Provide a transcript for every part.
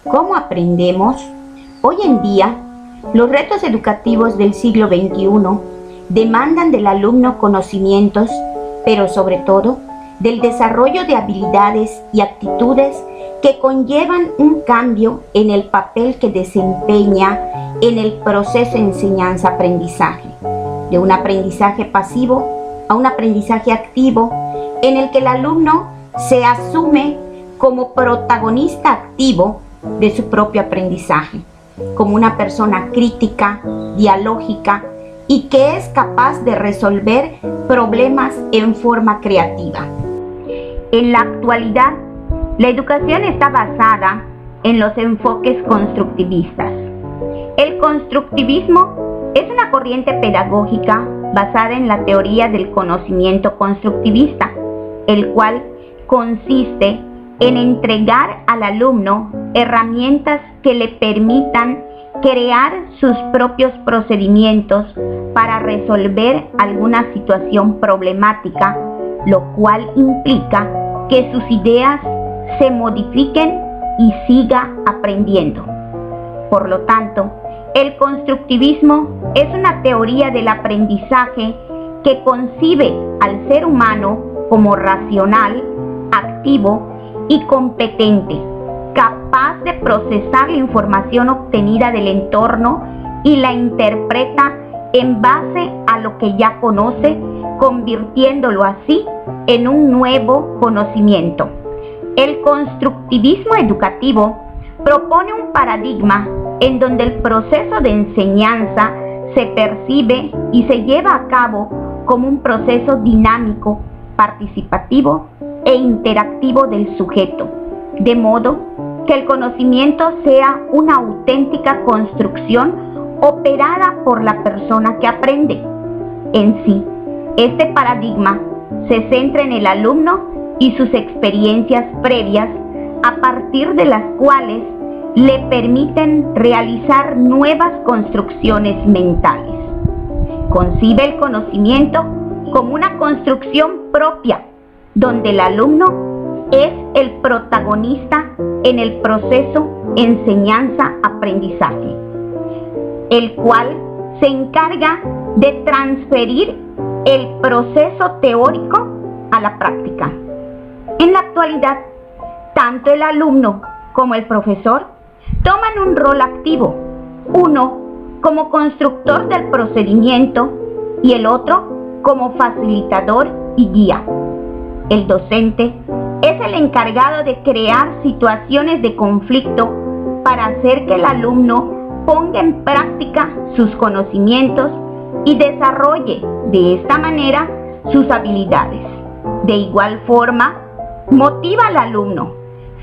¿Cómo aprendemos? Hoy en día, los retos educativos del siglo XXI demandan del alumno conocimientos, pero sobre todo del desarrollo de habilidades y actitudes que conllevan un cambio en el papel que desempeña en el proceso de enseñanza-aprendizaje, de un aprendizaje pasivo a un aprendizaje activo en el que el alumno se asume como protagonista activo de su propio aprendizaje, como una persona crítica, dialógica y que es capaz de resolver problemas en forma creativa. En la actualidad, la educación está basada en los enfoques constructivistas. El constructivismo es una corriente pedagógica basada en la teoría del conocimiento constructivista, el cual consiste en entregar al alumno herramientas que le permitan crear sus propios procedimientos para resolver alguna situación problemática, lo cual implica que sus ideas se modifiquen y siga aprendiendo. Por lo tanto, el constructivismo es una teoría del aprendizaje que concibe al ser humano como racional, activo y competente, capaz de procesar la información obtenida del entorno y la interpreta en base a lo que ya conoce, convirtiéndolo así en un nuevo conocimiento. El constructivismo educativo propone un paradigma en donde el proceso de enseñanza se percibe y se lleva a cabo como un proceso dinámico, participativo e interactivo del sujeto, de modo que el conocimiento sea una auténtica construcción operada por la persona que aprende. En sí, este paradigma se centra en el alumno y sus experiencias previas, a partir de las cuales le permiten realizar nuevas construcciones mentales. Concibe el conocimiento como una construcción propia, donde el alumno es el protagonista en el proceso enseñanza-aprendizaje, el cual se encarga de transferir el proceso teórico a la práctica. En la actualidad, tanto el alumno como el profesor toman un rol activo, uno como constructor del procedimiento y el otro como facilitador y guía. El docente es el encargado de crear situaciones de conflicto para hacer que el alumno ponga en práctica sus conocimientos y desarrolle de esta manera sus habilidades. De igual forma, motiva al alumno,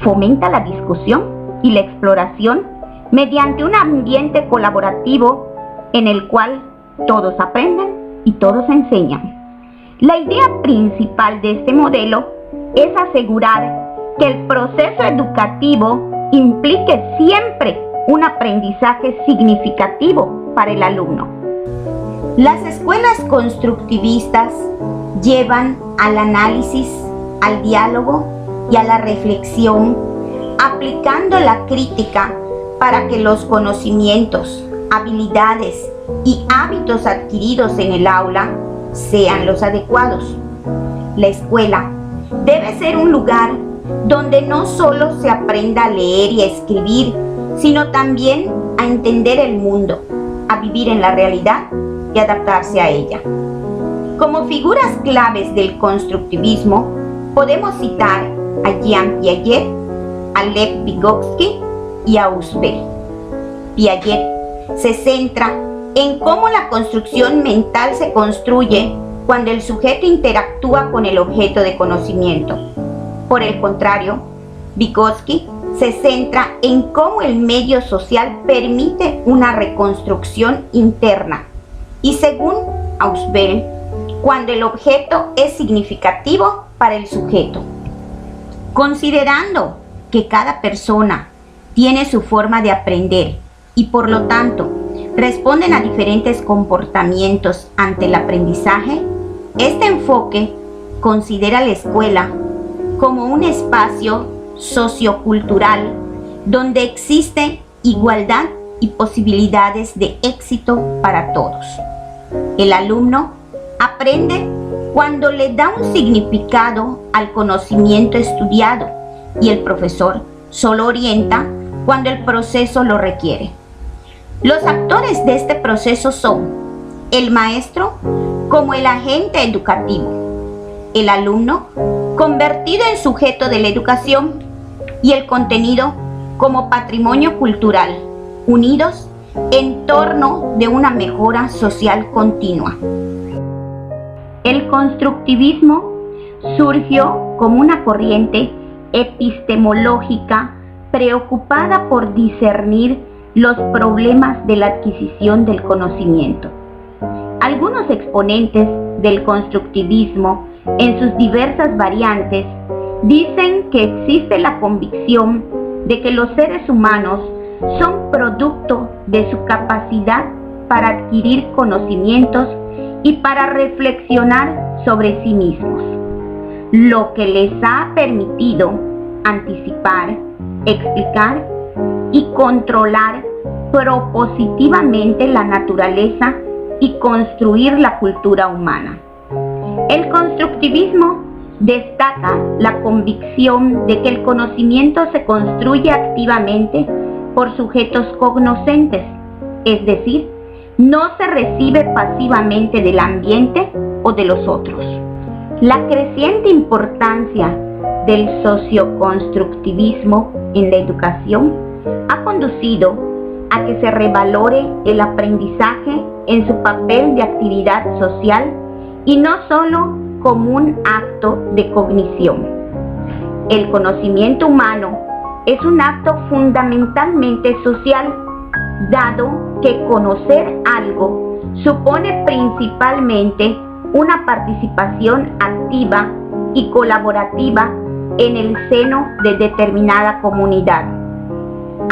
fomenta la discusión y la exploración mediante un ambiente colaborativo en el cual todos aprenden y todos enseñan. La idea principal de este modelo es asegurar que el proceso educativo implique siempre un aprendizaje significativo para el alumno. Las escuelas constructivistas llevan al análisis, al diálogo y a la reflexión, aplicando la crítica para que los conocimientos, habilidades y hábitos adquiridos en el aula sean los adecuados. La escuela debe ser un lugar donde no solo se aprenda a leer y a escribir, sino también a entender el mundo, a vivir en la realidad y adaptarse a ella. Como figuras claves del constructivismo, podemos citar a Jean Piaget, a Lev Vygotsky y a Ausubel. Piaget se centra en cómo la construcción mental se construye cuando el sujeto interactúa con el objeto de conocimiento. Por el contrario, Vygotsky se centra en cómo el medio social permite una reconstrucción interna. Y según Ausubel, cuando el objeto es significativo para el sujeto. Considerando que cada persona tiene su forma de aprender y por lo tanto responden a diferentes comportamientos ante el aprendizaje, este enfoque considera la escuela como un espacio sociocultural donde existe igualdad y posibilidades de éxito para todos. El alumno aprende cuando le da un significado al conocimiento estudiado y el profesor solo orienta cuando el proceso lo requiere. Los actores de este proceso son el maestro como el agente educativo, el alumno convertido en sujeto de la educación y el contenido como patrimonio cultural, unidos en torno de una mejora social continua. El constructivismo surgió como una corriente epistemológica preocupada por discernir los problemas de la adquisición del conocimiento. Algunos exponentes del constructivismo, en sus diversas variantes, dicen que existe la convicción de que los seres humanos son producto de su capacidad para adquirir conocimientos y para reflexionar sobre sí mismos, lo que les ha permitido anticipar, explicar y controlar propositivamente la naturaleza y construir la cultura humana. El constructivismo destaca la convicción de que el conocimiento se construye activamente por sujetos cognoscentes, es decir, no se recibe pasivamente del ambiente o de los otros. La creciente importancia del socioconstructivismo en la educación ha conducido a que se revalore el aprendizaje en su papel de actividad social y no solo como un acto de cognición. El conocimiento humano es un acto fundamentalmente social, dado que conocer algo supone principalmente una participación activa y colaborativa en el seno de determinada comunidad.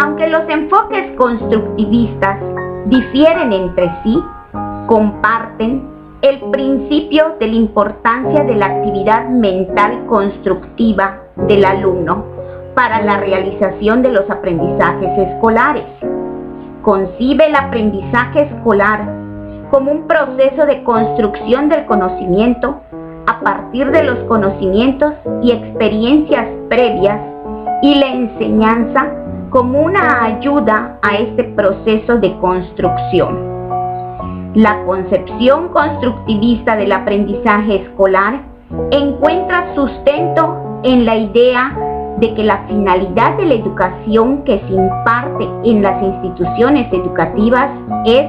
Aunque los enfoques constructivistas difieren entre sí, comparten el principio de la importancia de la actividad mental constructiva del alumno para la realización de los aprendizajes escolares. Concibe el aprendizaje escolar como un proceso de construcción del conocimiento a partir de los conocimientos y experiencias previas y la enseñanza como una ayuda a este proceso de construcción. La concepción constructivista del aprendizaje escolar encuentra sustento en la idea de que la finalidad de la educación que se imparte en las instituciones educativas es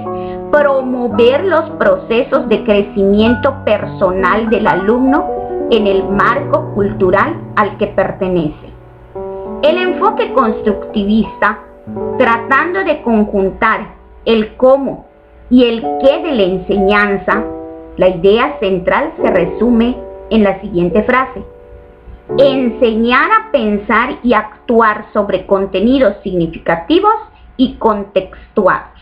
promover los procesos de crecimiento personal del alumno en el marco cultural al que pertenece. El enfoque constructivista, tratando de conjuntar el cómo y el qué de la enseñanza, la idea central se resume en la siguiente frase: enseñar a pensar y actuar sobre contenidos significativos y contextuados.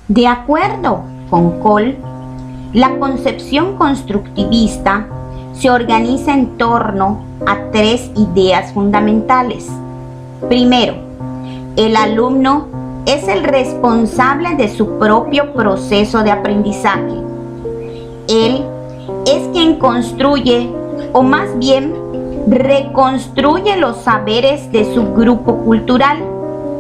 De acuerdo con Cole, la concepción constructivista se organiza en torno a tres ideas fundamentales. Primero, el alumno es el responsable de su propio proceso de aprendizaje. Él es quien construye, o más bien reconstruye los saberes de su grupo cultural,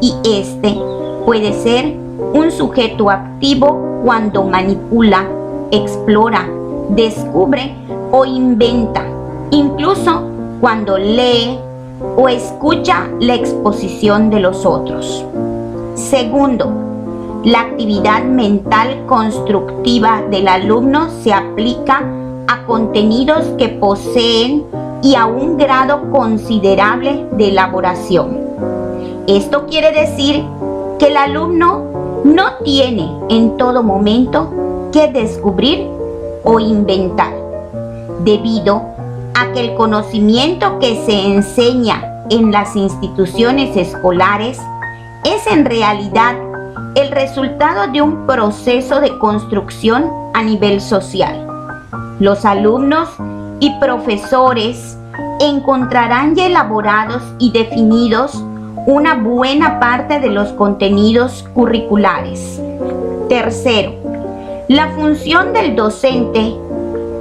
y este puede ser un sujeto activo cuando manipula, explora, descubre o inventa, incluso cuando lee o escucha la exposición de los otros. Segundo, la actividad mental constructiva del alumno se aplica a contenidos que poseen y a un grado considerable de elaboración. Esto quiere decir que el alumno no tiene en todo momento que descubrir o inventar, debido a que el conocimiento que se enseña en las instituciones escolares es en realidad el resultado de un proceso de construcción a nivel social. Los alumnos y profesores encontrarán ya elaborados y definidos una buena parte de los contenidos curriculares. Tercero, la función del docente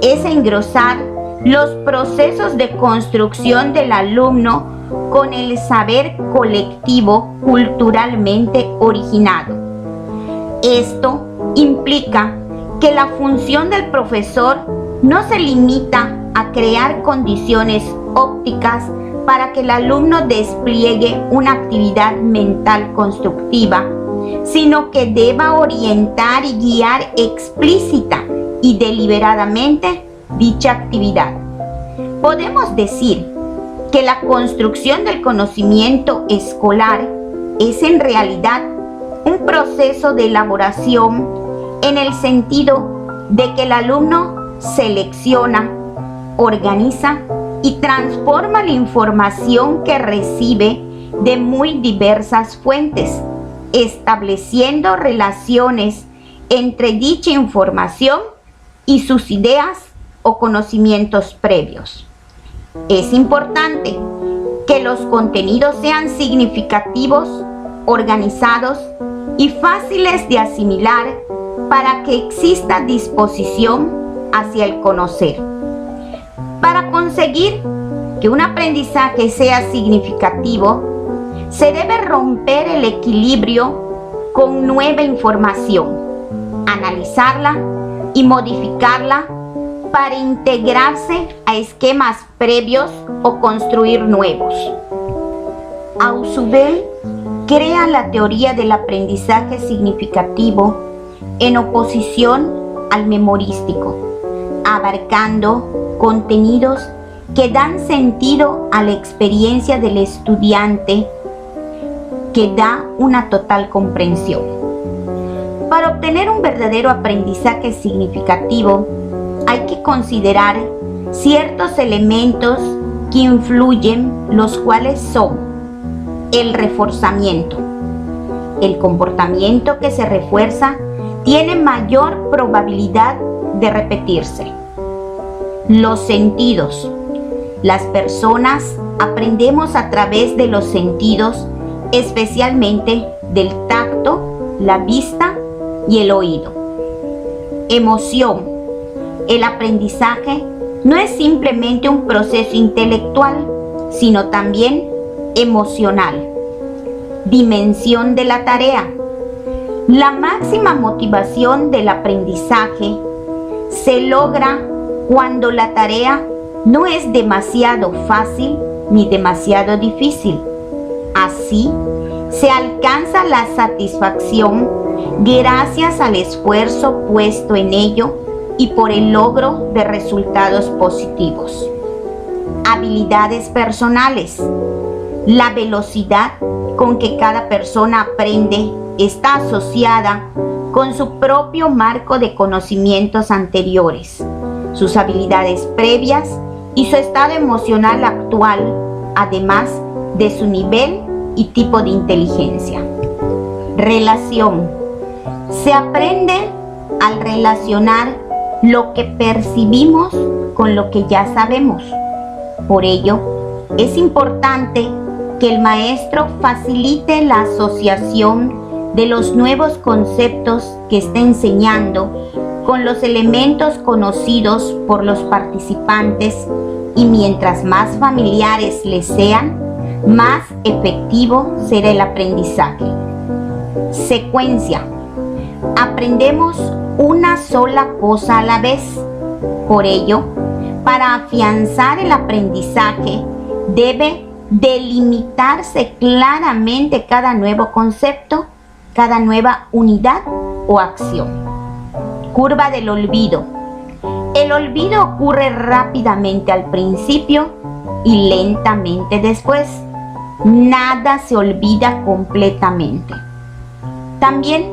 es engrosar los procesos de construcción del alumno con el saber colectivo culturalmente originado. Esto implica que la función del profesor no se limita a crear condiciones ópticas para que el alumno despliegue una actividad mental constructiva, sino que deba orientar y guiar explícita y deliberadamente dicha actividad. Podemos decir que la construcción del conocimiento escolar es en realidad un proceso de elaboración en el sentido de que el alumno selecciona, organiza y transforma la información que recibe de muy diversas fuentes, estableciendo relaciones entre dicha información y sus ideas o conocimientos previos. Es importante que los contenidos sean significativos, organizados y fáciles de asimilar para que exista disposición hacia el conocer. Para conseguir que un aprendizaje sea significativo, se debe romper el equilibrio con nueva información, analizarla y modificarla para integrarse a esquemas previos o construir nuevos. Ausubel crea la teoría del aprendizaje significativo en oposición al memorístico, abarcando contenidos que dan sentido a la experiencia del estudiante, que da una total comprensión. Para obtener un verdadero aprendizaje significativo, hay que considerar ciertos elementos que influyen, los cuales son el reforzamiento. El comportamiento que se refuerza tiene mayor probabilidad de repetirse. Los sentidos. Las personas aprendemos a través de los sentidos, especialmente del tacto, la vista y el oído. Emoción. El aprendizaje no es simplemente un proceso intelectual, sino también emocional. Dimensión de la tarea. La máxima motivación del aprendizaje se logra cuando la tarea no es demasiado fácil ni demasiado difícil. Así, se alcanza la satisfacción gracias al esfuerzo puesto en ello y por el logro de resultados positivos. Habilidades personales. La velocidad con que cada persona aprende está asociada con su propio marco de conocimientos anteriores, sus habilidades previas y su estado emocional actual, además de su nivel y tipo de inteligencia. Relación. Se aprende al relacionar lo que percibimos con lo que ya sabemos. Por ello, es importante que el maestro facilite la asociación de los nuevos conceptos que está enseñando con los elementos conocidos por los participantes, y mientras más familiares les sean, más efectivo será el aprendizaje. Secuencia. Aprendemos una sola cosa a la vez. Por ello, para afianzar el aprendizaje, debe delimitarse claramente cada nuevo concepto, cada nueva unidad o acción. Curva del olvido. El olvido ocurre rápidamente al principio y lentamente después. Nada se olvida completamente. También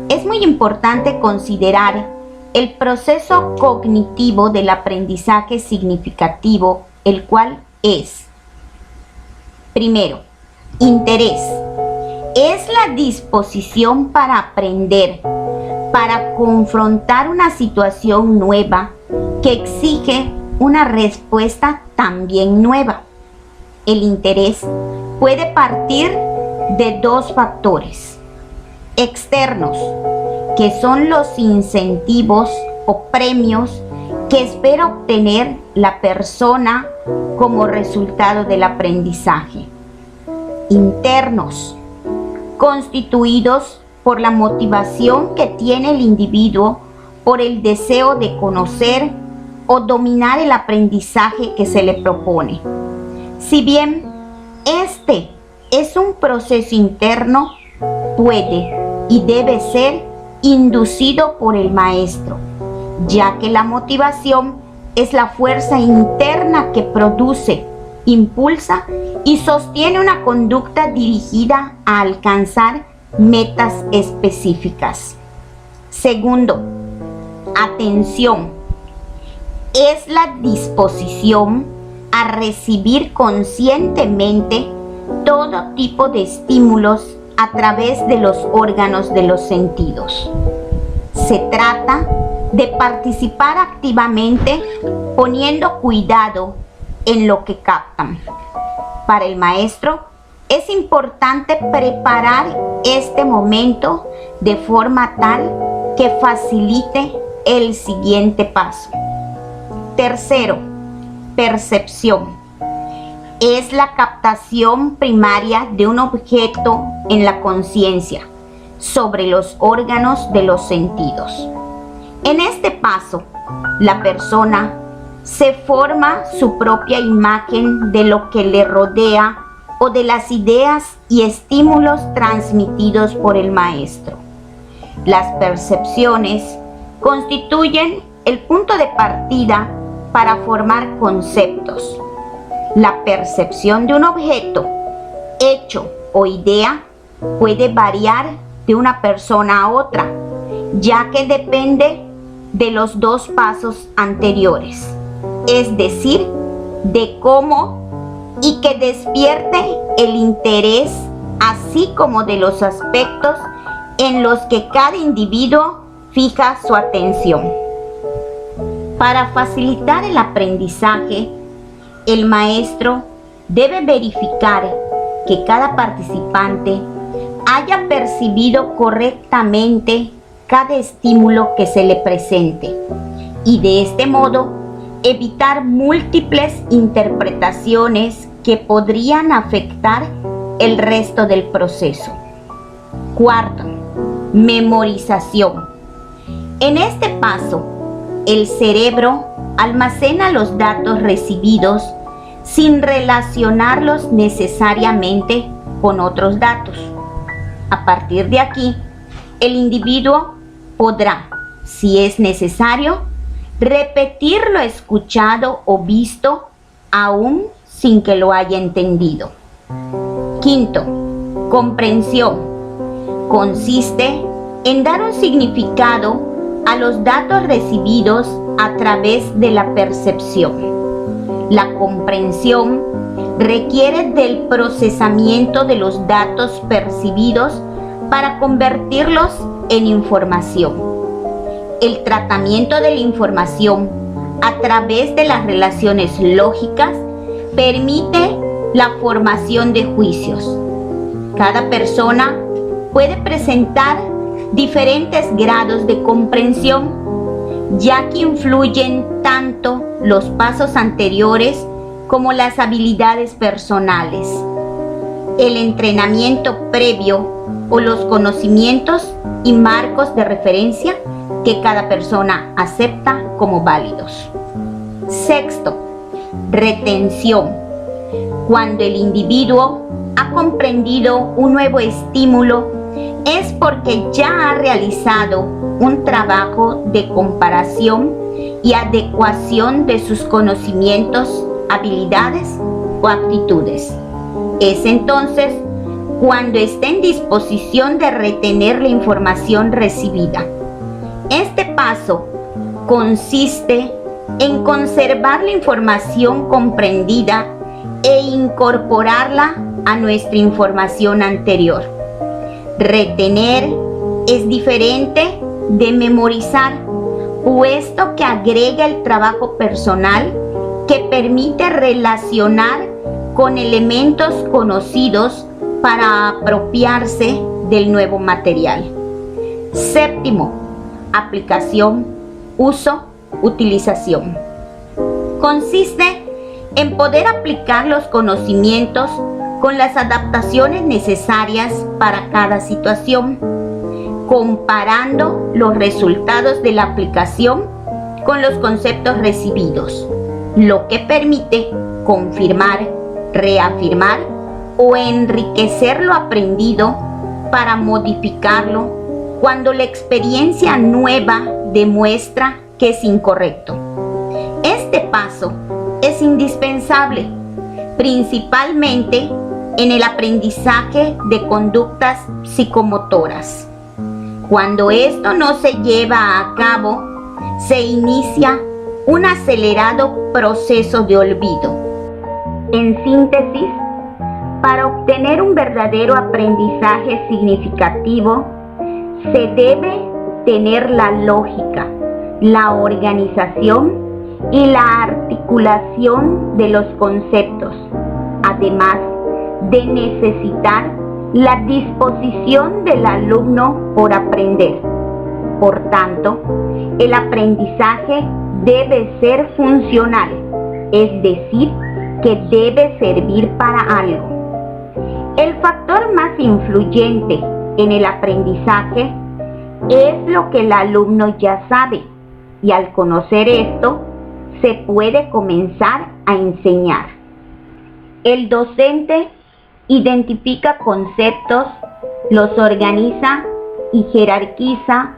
es muy importante considerar el proceso cognitivo del aprendizaje significativo, el cual es: primero, interés. Es la disposición para aprender, para confrontar una situación nueva que exige una respuesta también nueva. El interés puede partir de dos factores externos, que son los incentivos o premios que espera obtener la persona como resultado del aprendizaje. Internos, constituidos por la motivación que tiene el individuo por el deseo de conocer o dominar el aprendizaje que se le propone. Si bien este es un proceso interno, puede y debe ser inducido por el maestro, ya que la motivación es la fuerza interna que produce, impulsa y sostiene una conducta dirigida a alcanzar metas específicas. Segundo, atención. Es la disposición a recibir conscientemente todo tipo de estímulos a través de los órganos de los sentidos. Se trata de participar activamente poniendo cuidado en lo que captan. Para el maestro es importante preparar este momento de forma tal que facilite el siguiente paso. Tercero, percepción. Es la captación primaria de un objeto en la conciencia sobre los órganos de los sentidos. En este paso, la persona se forma su propia imagen de lo que le rodea o de las ideas y estímulos transmitidos por el maestro. Las percepciones constituyen el punto de partida para formar conceptos. La percepción de un objeto, hecho o idea puede variar de una persona a otra, ya que depende de los dos pasos anteriores, es decir, de cómo y que despierte el interés, así como de los aspectos en los que cada individuo fija su atención. Para facilitar el aprendizaje, el maestro debe verificar que cada participante haya percibido correctamente cada estímulo que se le presente y de este modo evitar múltiples interpretaciones que podrían afectar el resto del proceso. Cuarto, memorización. En este paso, el cerebro almacena los datos recibidos sin relacionarlos necesariamente con otros datos. A partir de aquí, el individuo podrá, si es necesario, repetir lo escuchado o visto aún sin que lo haya entendido. Quinto, comprensión. Consiste en dar un significado a los datos recibidos a través de la percepción. La comprensión requiere del procesamiento de los datos percibidos para convertirlos en información. El tratamiento de la información a través de las relaciones lógicas permite la formación de juicios. Cada persona puede presentar diferentes grados de comprensión, ya que influyen tanto los pasos anteriores como las habilidades personales, el entrenamiento previo o los conocimientos y marcos de referencia que cada persona acepta como válidos. Sexto, retención. Cuando el individuo ha comprendido un nuevo estímulo, es porque ya ha realizado un trabajo de comparación y adecuación de sus conocimientos, habilidades o actitudes. Es entonces cuando está en disposición de retener la información recibida. Este paso consiste en conservar la información comprendida e incorporarla a nuestra información anterior. Retener es diferente de memorizar, puesto que agrega el trabajo personal que permite relacionar con elementos conocidos para apropiarse del nuevo material. Séptimo, aplicación, uso, utilización. Consiste en poder aplicar los conocimientos con las adaptaciones necesarias para cada situación, comparando los resultados de la aplicación con los conceptos recibidos, lo que permite confirmar, reafirmar o enriquecer lo aprendido para modificarlo cuando la experiencia nueva demuestra que es incorrecto. Este paso es indispensable, principalmente en el aprendizaje de conductas psicomotoras. Cuando esto no se lleva a cabo, se inicia un acelerado proceso de olvido. En síntesis, para obtener un verdadero aprendizaje significativo, se debe tener la lógica, la organización y la articulación de los conceptos, además de necesitar la disposición del alumno por aprender. Por tanto, el aprendizaje debe ser funcional, es decir, que debe servir para algo. El factor más influyente en el aprendizaje es lo que el alumno ya sabe, y al conocer esto, se puede comenzar a enseñar. El docente identifica conceptos, los organiza y jerarquiza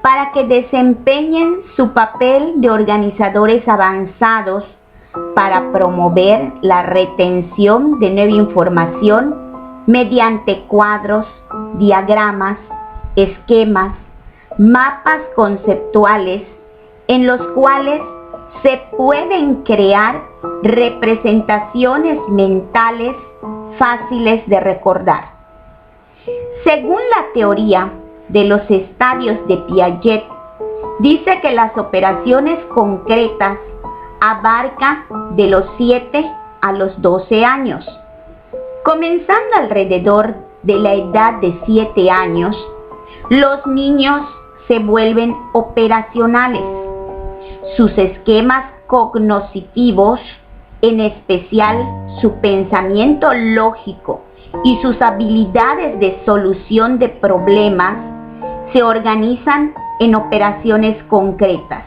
para que desempeñen su papel de organizadores avanzados para promover la retención de nueva información mediante cuadros, diagramas, esquemas, mapas conceptuales en los cuales se pueden crear representaciones mentales fáciles de recordar. Según la teoría de los estadios de Piaget, dice que las operaciones concretas abarcan de los 7 a los 12 años. Comenzando alrededor de la edad de 7 años, los niños se vuelven operacionales. Sus esquemas cognitivos, en especial su pensamiento lógico y sus habilidades de solución de problemas, se organizan en operaciones concretas,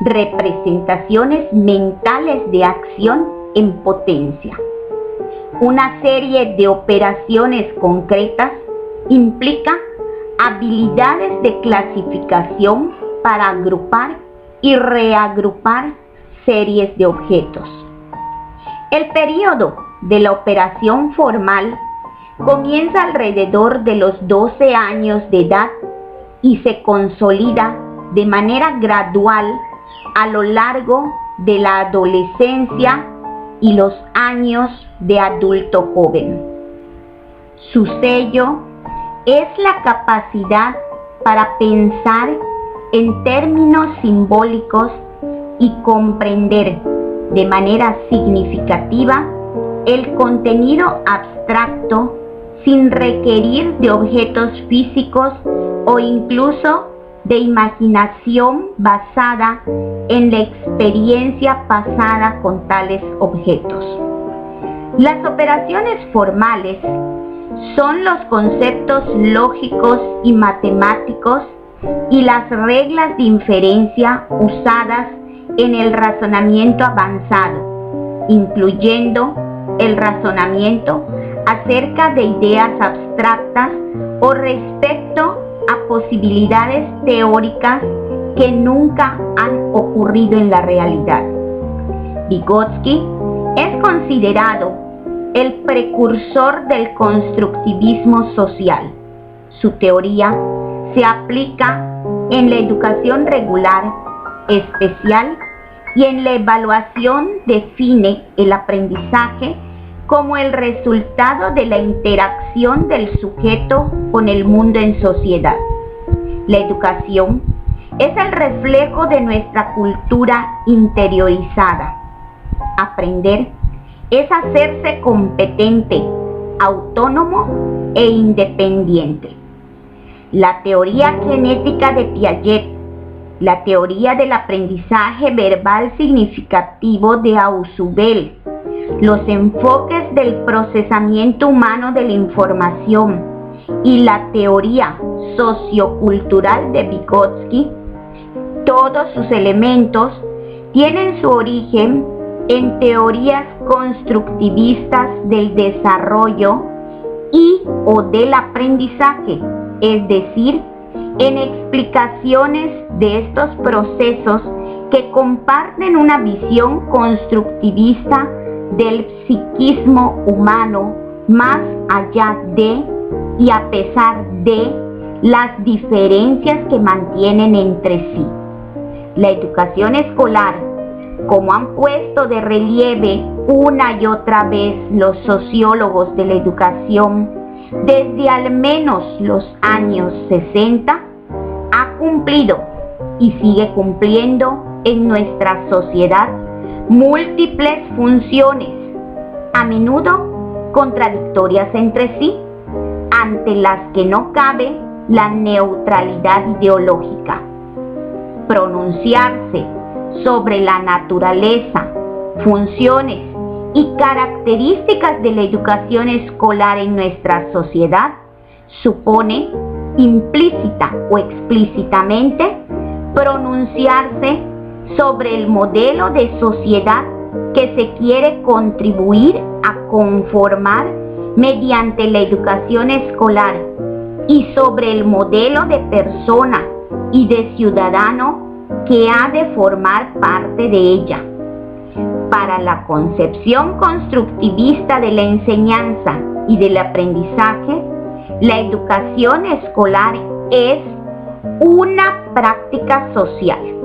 representaciones mentales de acción en potencia. Una serie de operaciones concretas implica habilidades de clasificación para agrupar y reagrupar series de objetos. El periodo de la operación formal comienza alrededor de los 12 años de edad y se consolida de manera gradual a lo largo de la adolescencia y los años de adulto joven. Su sello es la capacidad para pensar en términos simbólicos y comprender de manera significativa el contenido abstracto sin requerir de objetos físicos o incluso de imaginación basada en la experiencia pasada con tales objetos. Las operaciones formales son los conceptos lógicos y matemáticos y las reglas de inferencia usadas en el razonamiento avanzado, incluyendo el razonamiento acerca de ideas abstractas o respecto a posibilidades teóricas que nunca han ocurrido en la realidad. Vygotsky es considerado el precursor del constructivismo social. Su teoría se aplica en la educación regular, especial y en la evaluación. Define el aprendizaje como el resultado de la interacción del sujeto con el mundo en sociedad. La educación es el reflejo de nuestra cultura interiorizada. Aprender es hacerse competente, autónomo e independiente. La teoría genética de Piaget, la teoría del aprendizaje verbal significativo de Ausubel, los enfoques del procesamiento humano de la información y la teoría sociocultural de Vygotsky, todos sus elementos tienen su origen en teorías constructivistas del desarrollo y o del aprendizaje, es decir, en explicaciones de estos procesos que comparten una visión constructivista del psiquismo humano más allá de y a pesar de las diferencias que mantienen entre sí. La educación escolar, como han puesto de relieve una y otra vez los sociólogos de la educación desde al menos los años 60, ha cumplido y sigue cumpliendo en nuestra sociedad múltiples funciones, a menudo contradictorias entre sí, ante las que no cabe la neutralidad ideológica. Pronunciarse sobre la naturaleza, funciones y características de la educación escolar en nuestra sociedad supone implícita o explícitamente pronunciarse sobre el modelo de sociedad que se quiere contribuir a conformar mediante la educación escolar y sobre el modelo de persona y de ciudadano que ha de formar parte de ella. Para la concepción constructivista de la enseñanza y del aprendizaje, la educación escolar es una práctica social.